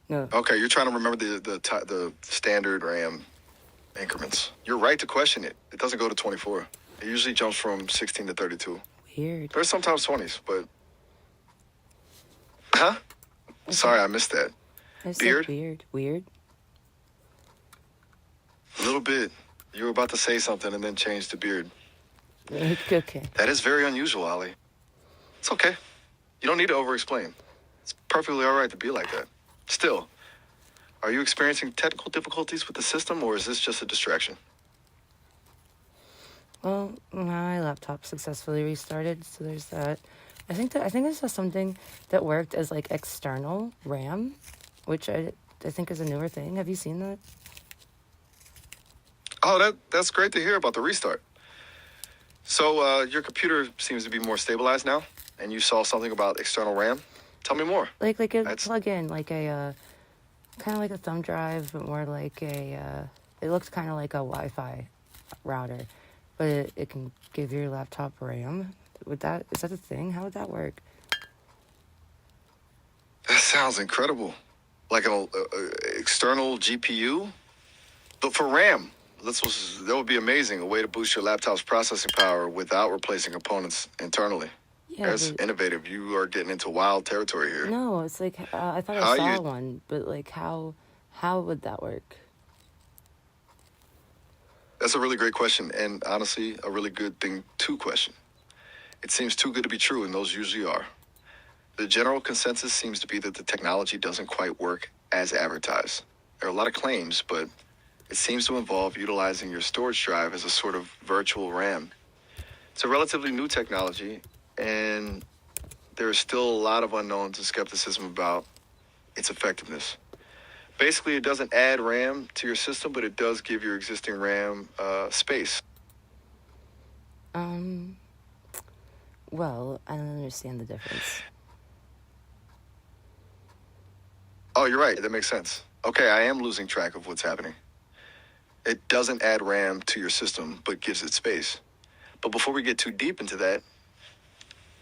No. Okay, you're trying to remember the standard RAM increments. You're right to question it. It doesn't go to 24. It usually jumps from 16 to 32. Weird. There's sometimes 20s, but... Huh? Sorry, I missed that. I said Beard? Weird. A little bit. You were about to say something and then change to beard. Okay. That is very unusual, Ali. It's okay. You don't need to over-explain. It's perfectly all right to be like that. Still, are you experiencing technical difficulties with the system, or is this just a distraction? Well, my laptop successfully restarted, so there's that. I think this was something that worked as like external RAM, which I think is a newer thing. Have you seen that? Oh, that's great to hear about the restart. So, your computer seems to be more stabilized now, and you saw something about external RAM? Tell me more. Like a That's- plug-in, like a kind of like a thumb drive, but more like a. It looks kind of like a Wi-Fi router, but it can give your laptop RAM. Is that a thing? How would that work? That sounds incredible. Like an external GPU? But for RAM, that would be amazing. A way to boost your laptop's processing power without replacing components internally. Yeah, That's but innovative. You are getting into wild territory here. no, it's like I thought How I saw you- one, but like how would that work? That's a really great question, and honestly, a really good thing to question. It seems too good to be true, and those usually are. The general consensus seems to be that the technology doesn't quite work as advertised. There are a lot of claims, but it seems to involve utilizing your storage drive as a sort of virtual RAM. It's a relatively new technology, and there is still a lot of unknowns and skepticism about its effectiveness. Basically, it doesn't add RAM to your system, but it does give your existing RAM space. Well, I don't understand the difference. Oh, you're right. That makes sense. Okay, I am losing track of what's happening. It doesn't add RAM to your system, but gives it space. But before we get too deep into that,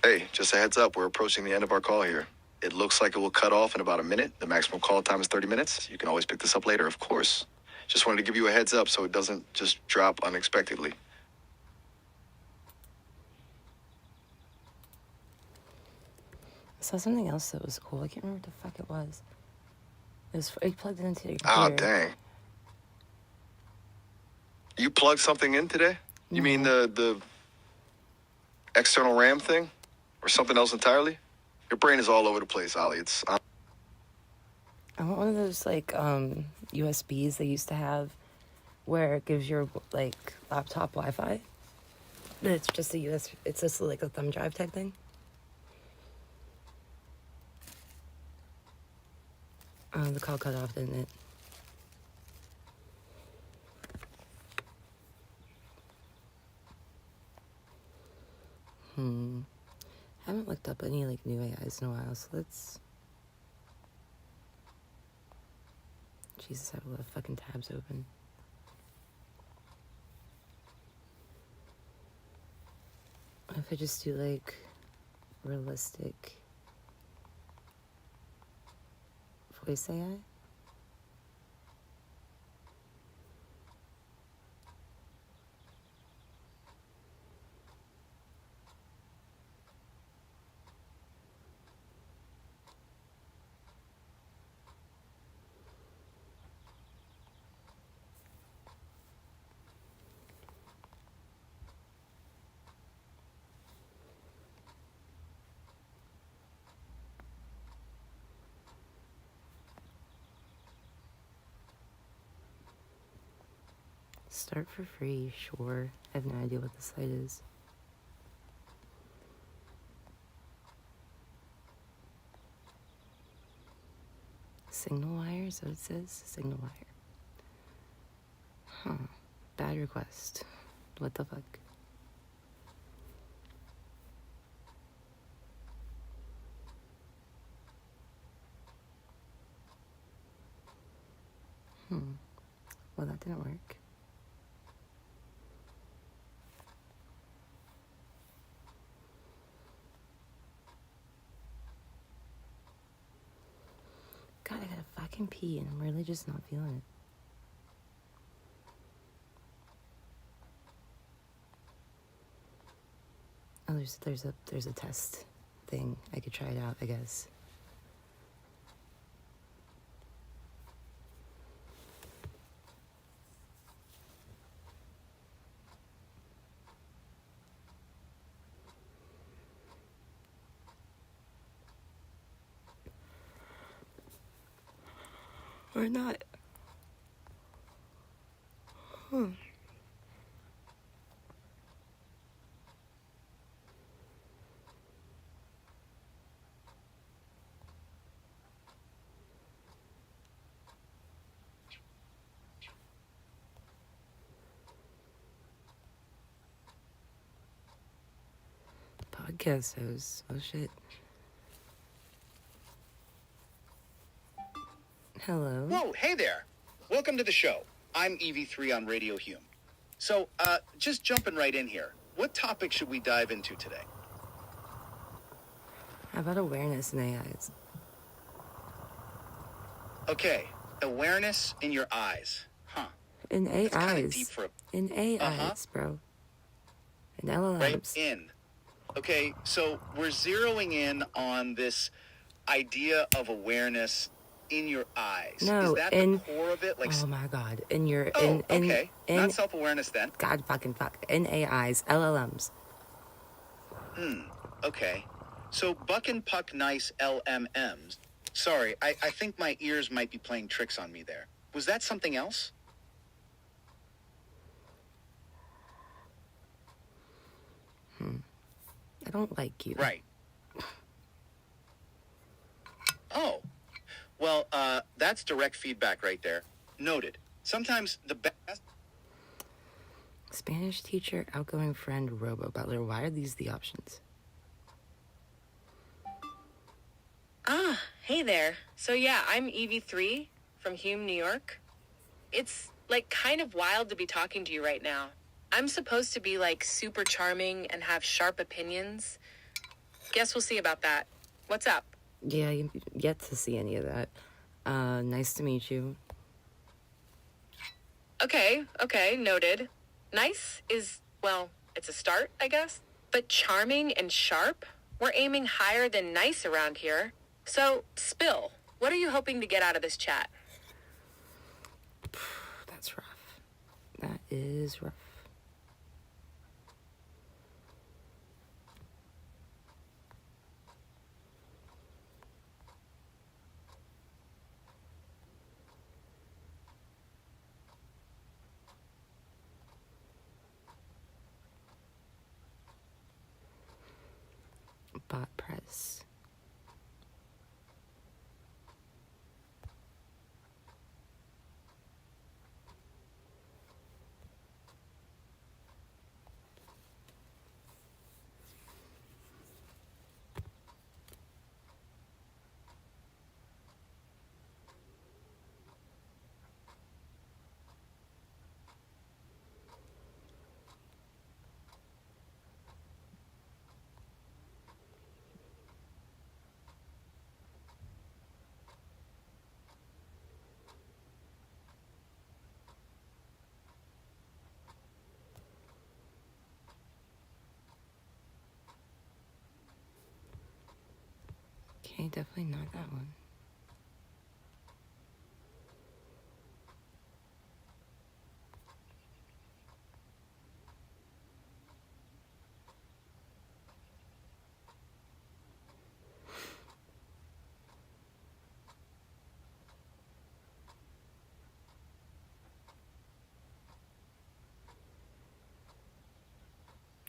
hey, just a heads up, we're approaching the end of our call here. It looks like it will cut off in about a minute. The maximum call time is 30 minutes. You can always pick this up later, of course. Just wanted to give you a heads up so it doesn't just drop unexpectedly. I saw something else that was cool. I can't remember what the fuck it was. You plugged it into your Ah, computer. dang. You plugged something in today? You mean the external RAM thing? Or something else entirely? Your brain is all over the place, Ollie. I want one of those like USBs they used to have where it gives your like laptop Wi-Fi. But it's just a USB. It's just like a thumb drive type thing. The call cut off, didn't it? Haven't looked up any like new AIs in a while, so let's. Jesus, I have a lot of fucking tabs open. What if I just do like realistic voice AI? Start for free, sure. I have no idea what the site is. Signal wire, is that what it says? Signal wire. Huh. Bad request. What the fuck? Well, that didn't work. God, I gotta fucking pee, and I'm really just not feeling it. Oh, there's a test thing. I could try it out, I guess. Or not. Podcast host. Oh shit. Hello. Whoa, hey there. Welcome to the show. I'm EV3 on Radio Hume. So, just jumping right in here. What topic should we dive into today? How about awareness in AIs? Okay, awareness in your eyes. Huh. In That's kinda AIs. deep for a... In AIs, bro. In LLMs. Right in. Okay, so we're zeroing in on this idea of awareness in your eyes. Is No, that in the core of it? Like, oh my god, in your oh, okay, in not self-awareness then. God fucking fuck in AIs, LLMs. Okay, so Buck and Puck Nice LMMs. Sorry, I think my ears might be playing tricks on me there. Was that something else? I don't like you. Right. Oh, well, that's direct feedback right there. Noted. Sometimes the best. Spanish teacher, outgoing friend, robo butler. Why are these the options? Ah, hey there. So yeah, I'm Evie3 from Hume, New York. It's like kind of wild to be talking to you right now. I'm supposed to be like super charming and have sharp opinions. Guess we'll see about that. What's up? Yeah, you yet to see any of that. Nice to meet you. Okay, noted. Nice is, well, it's a start, I guess. But charming and sharp? We're aiming higher than nice around here. So, spill. What are you hoping to get out of this chat? That's rough. That is rough. Bot press. Okay, definitely not that one.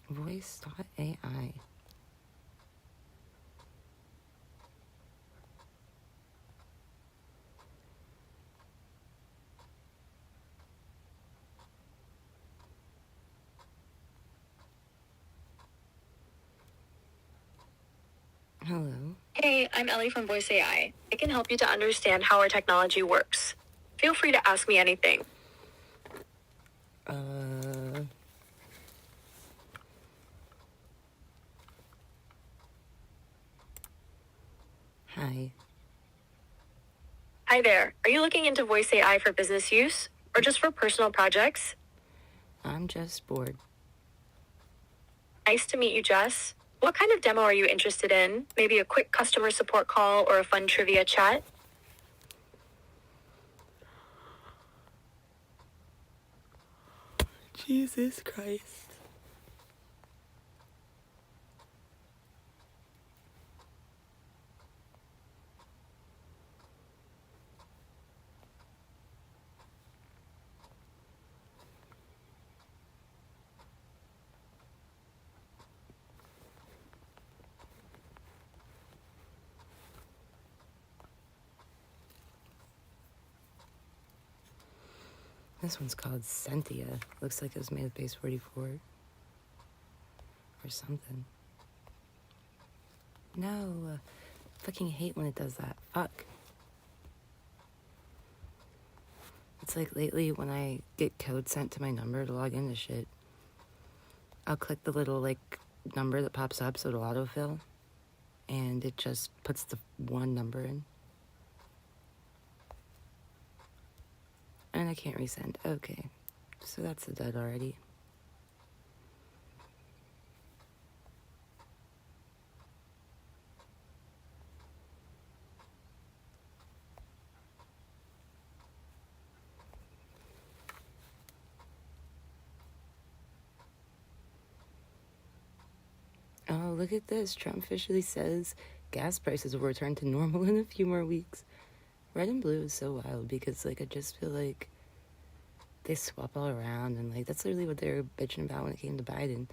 Voice.ai. Hello. Hey, I'm Ellie from Voice AI. I can help you to understand how our technology works. Feel free to ask me anything. Hi. Hi there. Are you looking into Voice AI for business use or just for personal projects? I'm just bored. Nice to meet you, Jess. What kind of demo are you interested in? Maybe a quick customer support call or a fun trivia chat? Jesus Christ. This one's called Sentia. Looks like it was made with base 44. Or something. No. Fucking hate when it does that. Fuck. It's like lately when I get code sent to my number to log into shit, I'll click the little like number that pops up so it'll autofill. And it just puts the one number in. And I can't resend. Okay. So that's a dud already. oh, look at this. Trump officially says gas prices will return to normal in a few more weeks. Red and blue is so wild because, like, I just feel like they swap all around, and, like, that's literally what they were bitching about when it came to Biden.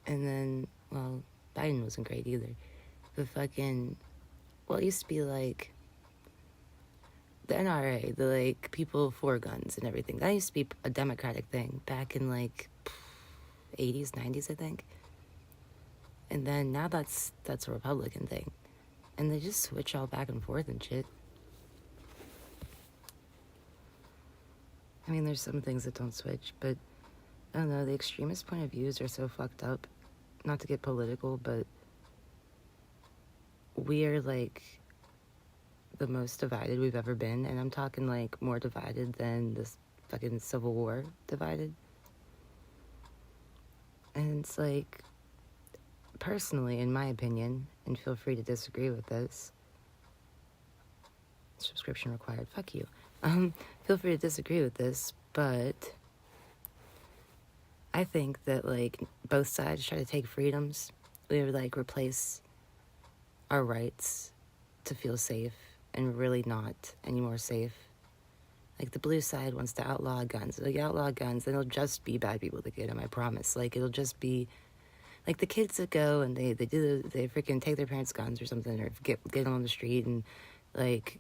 And then, well, Biden wasn't great either. The fucking, well, it used to be, like, the NRA, the, like, people for guns and everything. That used to be a Democratic thing back in, like, 80s, 90s, I think. And then now that's a Republican thing. And they just switch all back and forth and shit. I mean, there's some things that don't switch, but I don't know, the extremist point of views are so fucked up. Not to get political, but we are, like, the most divided we've ever been, and I'm talking, like, more divided than this fucking Civil War divided. And it's like, personally, in my opinion, and feel free to disagree with this, subscription required, fuck you. Feel free to disagree with this, but I think that, like, both sides try to take freedoms. We would, like, replace our rights to feel safe and really not any more safe. Like, the blue side wants to outlaw guns. Like, outlaw guns, then it'll just be bad people that get them, I promise. Like, it'll just be, like, the kids that go and they freaking take their parents' guns or something, or get them on the street and, like,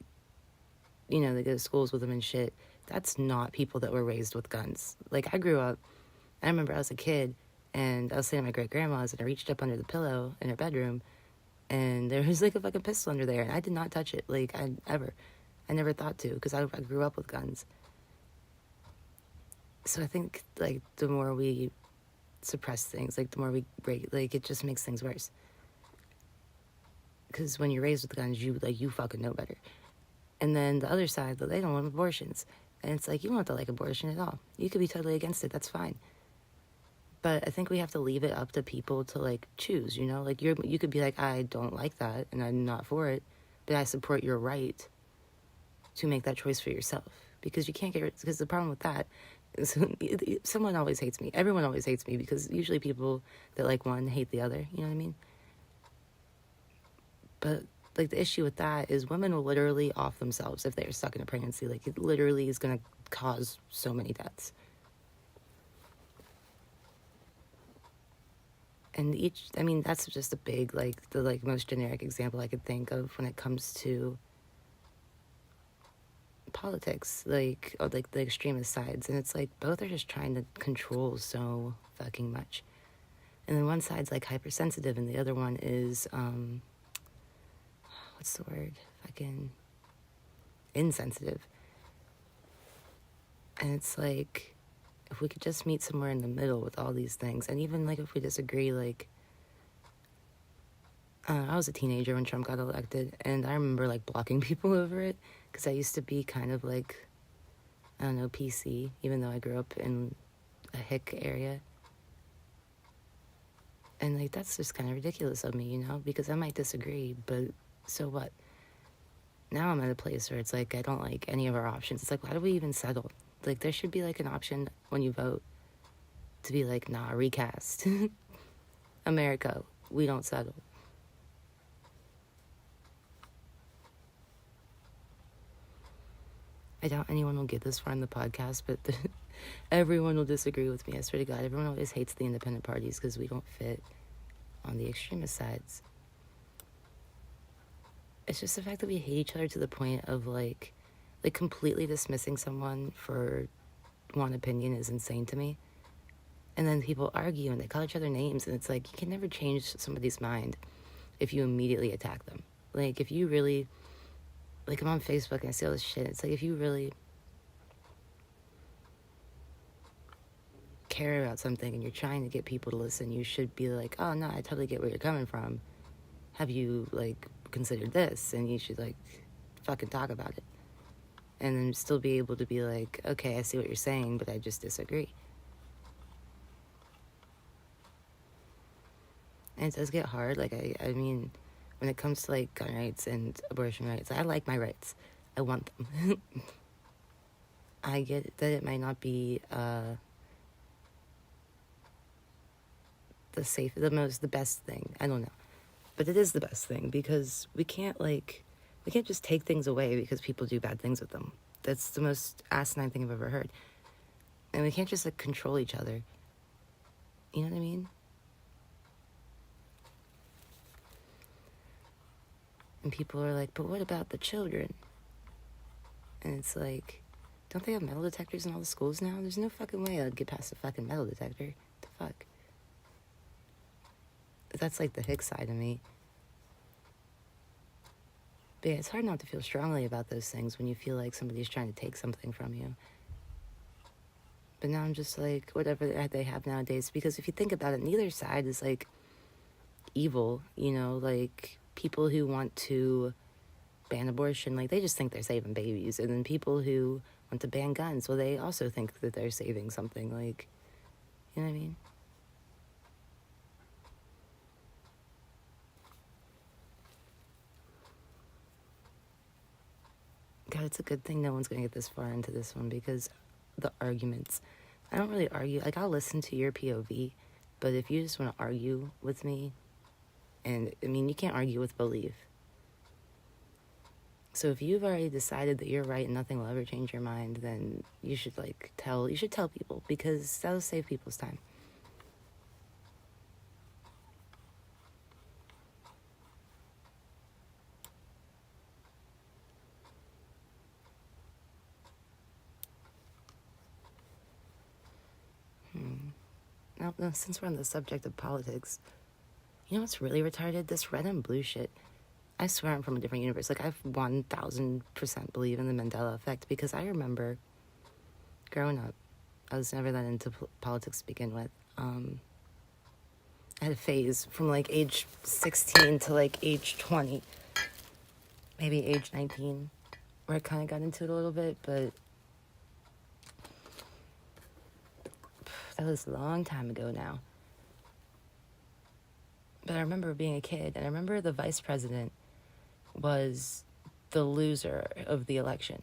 you know, they go to schools with them and shit. That's not people that were raised with guns. Like, I grew up, I remember I was a kid, and I was sitting at my great-grandma's, and I reached up under the pillow in her bedroom, and there was, like, a fucking pistol under there, and I did not touch it, like, I never thought to, because I grew up with guns. So I think, like, the more we suppress things, like, the more we break, like, it just makes things worse. Because when you're raised with guns, you fucking know better. And then the other side, they don't want abortions. And it's like, you don't have to like abortion at all. You could be totally against it, that's fine. But I think we have to leave it up to people to, like, choose, you know? Like, you could be like, I don't like that, and I'm not for it, but I support your right to make that choice for yourself. Because you can't because the problem with that is someone always hates me. Everyone always hates me, because usually people that like one hate the other, you know what I mean? But, like, the issue with that is women will literally off themselves if they're stuck in a pregnancy. Like, it literally is going to cause so many deaths. And that's just a big, like, the, like, most generic example I could think of when it comes to politics, like, or, like, the extremist sides. And it's like, both are just trying to control so fucking much. And then one side's, like, hypersensitive, and the other one is, what's the word? Fucking insensitive. And it's like, if we could just meet somewhere in the middle with all these things, and even, like, if we disagree, like, I was a teenager when Trump got elected, and I remember, like, blocking people over it, because I used to be kind of, like, I don't know, PC, even though I grew up in a hick area. And, like, that's just kind of ridiculous of me, you know, because I might disagree, but so what? Now I'm at a place where it's like, I don't like any of our options. It's like, why do we even settle? Like, there should be, like, an option when you vote to be like, nah, recast. America, we don't settle. I doubt anyone will get this far in the podcast, but everyone will disagree with me. I swear to God, everyone always hates the independent parties because we don't fit on the extremist sides. It's just the fact that we hate each other to the point of, like completely dismissing someone for one opinion is insane to me. And then people argue and they call each other names, and it's like, you can never change somebody's mind if you immediately attack them. Like, if you really, like, I'm on Facebook and I see all this shit, it's like, if you really care about something and you're trying to get people to listen, you should be like, oh no, I totally get where you're coming from. Have you, like, considered this? And you should, like, fucking talk about it. And then still be able to be like, okay, I see what you're saying, but I just disagree. And it does get hard. Like, I mean, when it comes to, like, gun rights and abortion rights, I like my rights. I want them. I get that it might not be the best thing. I don't know. But it is the best thing because we can't just take things away because people do bad things with them. That's the most asinine thing I've ever heard. And we can't just control each other. You know what I mean? And people are like, but what about the children? And it's like, don't they have metal detectors in all the schools now? There's no fucking way I'd get past a fucking metal detector. The fuck? That's the hick side of me. But yeah, it's hard not to feel strongly about those things when you feel like somebody's trying to take something from you. But now I'm just whatever they have nowadays. Because if you think about it, neither side is evil, people who want to ban abortion, they just think they're saving babies. And then people who want to ban guns, well, they also think that they're saving something, you know what I mean? God, it's a good thing no one's gonna get this far into this one because the arguments, I don't really argue. I'll listen to your POV, but if you just want to argue with me, and I mean, you can't argue with belief. So if you've already decided that you're right and nothing will ever change your mind, then you should tell people because that'll save people's time. Now, since we're on the subject of politics, you know what's really retarded? This red and blue shit. I swear I'm from a different universe. I 1000% believe in the Mandela effect because I remember growing up, I was never that into politics to begin with. I had a phase from age 16 to age 20, maybe age 19, where I kind of got into it a little bit, but that was a long time ago now. But I remember being a kid, and I remember the vice president was the loser of the election.